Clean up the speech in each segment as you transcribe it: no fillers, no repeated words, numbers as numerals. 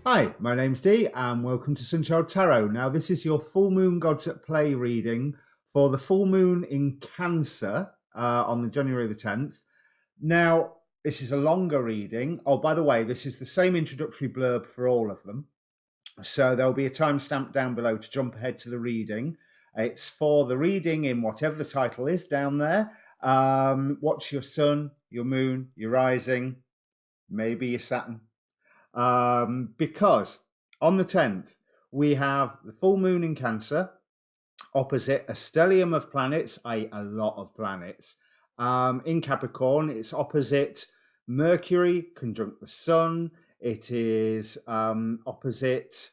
Hi, my name's Dee and welcome to Sunchild Tarot. Now this is your full moon gods at play reading for the full moon in Cancer on the January the 10th. Now this is a longer reading. Oh, by the way, this is the same introductory blurb for all of them. So there'll be a timestamp down below to jump ahead to the reading. It's for the reading in whatever the title is down there. What's your sun, your moon, your rising, maybe your Saturn. Because on the 10th, we have the full moon in Cancer opposite a stellium of planets, a lot of planets. In Capricorn, it's opposite Mercury, conjunct the Sun. It is opposite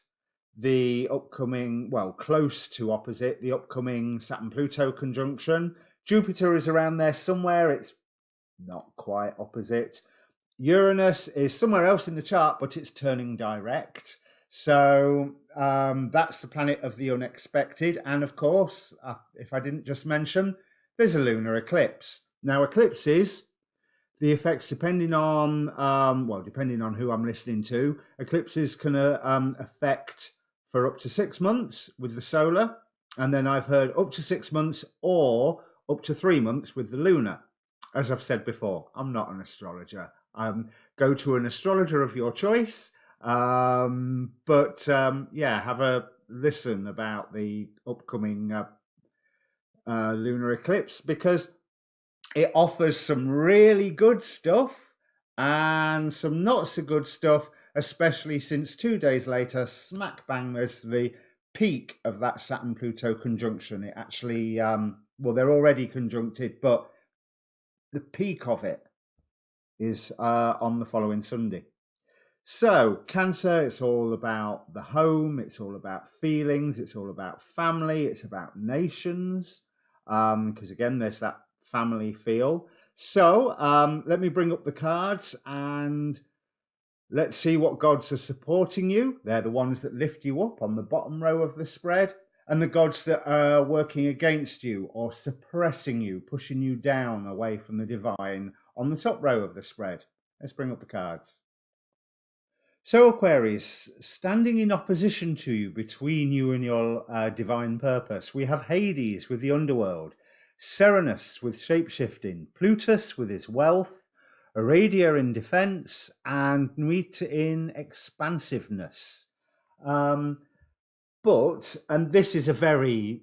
the upcoming, well, close to opposite the upcoming Saturn-Pluto conjunction. Jupiter is around there somewhere. It's not quite opposite. Uranus is somewhere else in the chart, but it's turning direct. So that's the planet of the unexpected. And of course, if I didn't just mention, there's a lunar eclipse. Now, eclipses, the effects depending on, depending on who I'm listening to, eclipses can affect for up to 6 months with the solar. And then I've heard up to 6 months or up to 3 months with the lunar. As I've said before, I'm not an astrologer. Go to an astrologer of your choice. Have a listen about the upcoming lunar eclipse because it offers some really good stuff and some not so good stuff, especially since 2 days later, smack bang, there's the peak of that Saturn-Pluto conjunction. It actually, they're already conjuncted, but the peak of it is on the following Sunday. So Cancer, it's all about the home, it's all about feelings, it's all about family, it's about nations, because again, there's that family feel. So let me bring up the cards and let's see what gods are supporting you. They're the ones that lift you up on the bottom row of the spread, and the gods that are working against you or suppressing you, pushing you down away from the divine on the top row of the spread. Let's bring up the cards. So Aquarius, standing in opposition to you, between you and your divine purpose, we have Hades with the underworld, Serenus with shapeshifting, Plutus with his wealth, Aradia in defense, and Nuit in expansiveness. And this is a very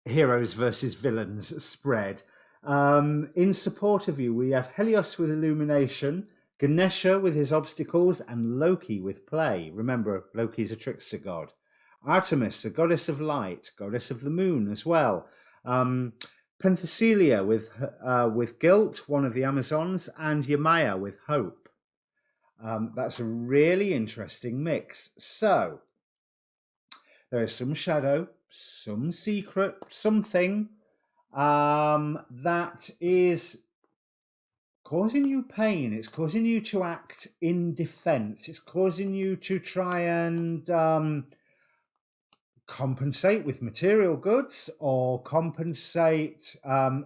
heroes versus villains spread. In support of you, we have Helios with illumination, Ganesha with his obstacles, and Loki with play. Remember, Loki's a trickster god. Artemis, a goddess of light, goddess of the moon as well. Penthesilea with guilt, one of the Amazons, and Yemaya with hope. That's a really interesting mix. So there is some shadow, some secret, something that is causing you pain. It's causing you to act in defense. It's causing you to try and compensate with material goods or compensate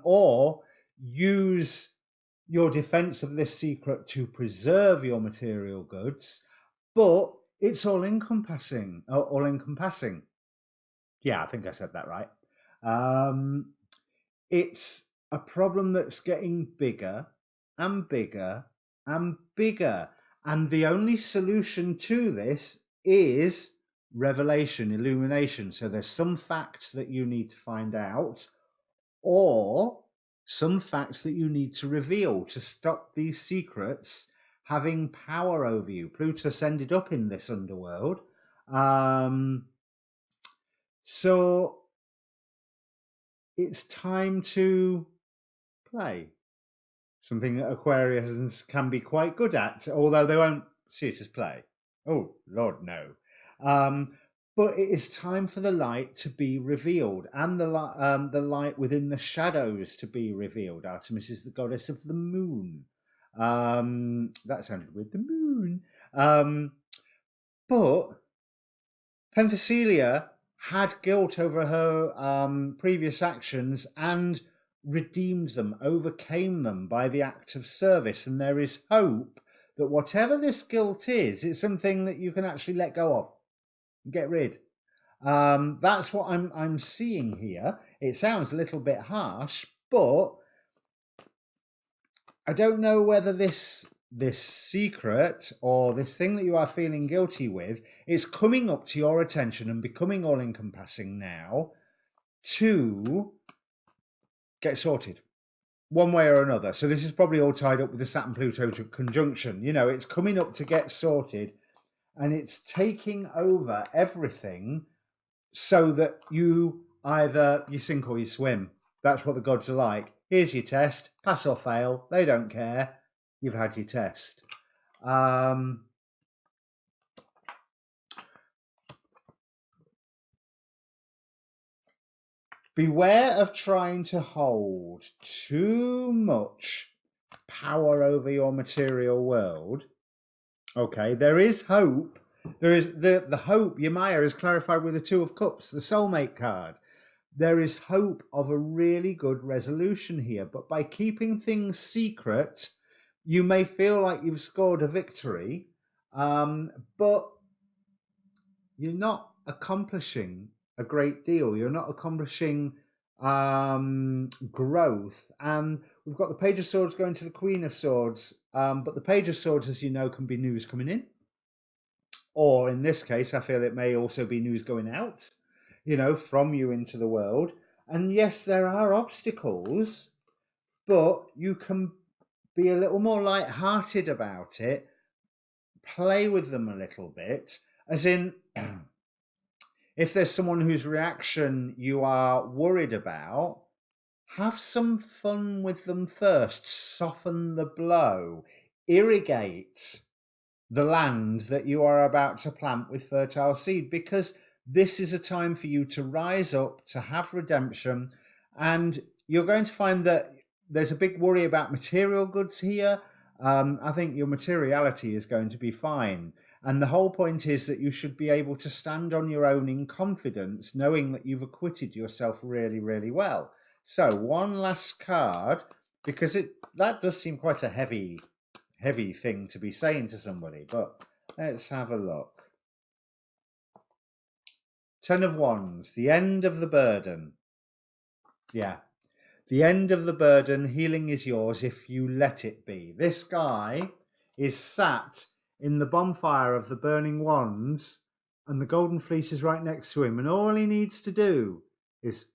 or use your defense of this secret to preserve your material goods, but it's all encompassing. Yeah, I think I said that right. It's a problem that's getting bigger and bigger and bigger. And the only solution to this is revelation, illumination. So there's some facts that you need to find out, or some facts that you need to reveal to stop these secrets having power over you. Plutus ended up in this underworld. So it's time to play. Something that Aquarians can be quite good at, although they won't see it as play. Oh, Lord, no. But it is time for the light to be revealed, and the light within the shadows to be revealed. Artemis is the goddess of the moon. That sounded weird, the moon. But Penthesilea had guilt over her previous actions and redeemed them, overcame them by the act of service. And there is hope that whatever this guilt is, it's something that you can actually let go of and get rid. That's what I'm seeing here. It sounds a little bit harsh, but I don't know whether this secret or this thing that you are feeling guilty with is coming up to your attention and becoming all encompassing now to get sorted one way or another. So this is probably all tied up with the Saturn-Pluto conjunction. You know, it's coming up to get sorted, and it's taking over everything so that you either you sink or you swim. That's what the gods are like. Here's your test, pass or fail. They don't care. You've had your test. Beware of trying to hold too much power over your material world. Okay, there is hope. There is the hope. Yemaya is clarified with the Two of Cups, the soulmate card. There is hope of a really good resolution here, but by keeping things secret, you may feel like you've scored a victory, but you're not accomplishing a great deal. You're not accomplishing growth. And we've got the Page of Swords going to the Queen of Swords, but the Page of Swords, as you know, can be news coming in. Or in this case, I feel it may also be news going out, you know, from you into the world. And yes, there are obstacles, but you can be a little more light-hearted about it, play with them a little bit, as in, if there's someone whose reaction you are worried about, have some fun with them first, soften the blow, irrigate the land that you are about to plant with fertile seed, because this is a time for you to rise up, to have redemption, and you're going to find that there's a big worry about material goods here. I think your materiality is going to be fine. And the whole point is that you should be able to stand on your own in confidence, knowing that you've acquitted yourself really, really well. So one last card, because that does seem quite a heavy thing to be saying to somebody, but let's have a look. Ten of Wands, the end of the burden. Yeah. The end of the burden, healing is yours if you let it be. This guy is sat in the bonfire of the burning wands, and the golden fleece is right next to him, and all he needs to do is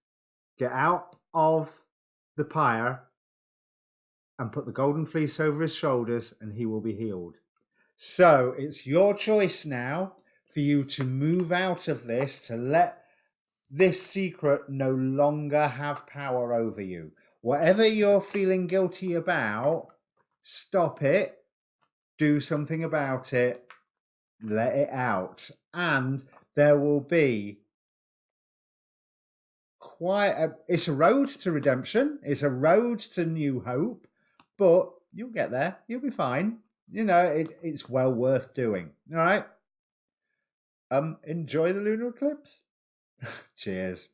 get out of the pyre and put the golden fleece over his shoulders, and he will be healed. So it's your choice now for you to move out of this, to let this secret no longer have power over you. Whatever you're feeling guilty about, stop it, do something about it, let it out. And there will be it's a road to redemption, it's a road to new hope, but you'll get there, you'll be fine. You know, it's well worth doing. All right. Enjoy the lunar eclipse. Cheers.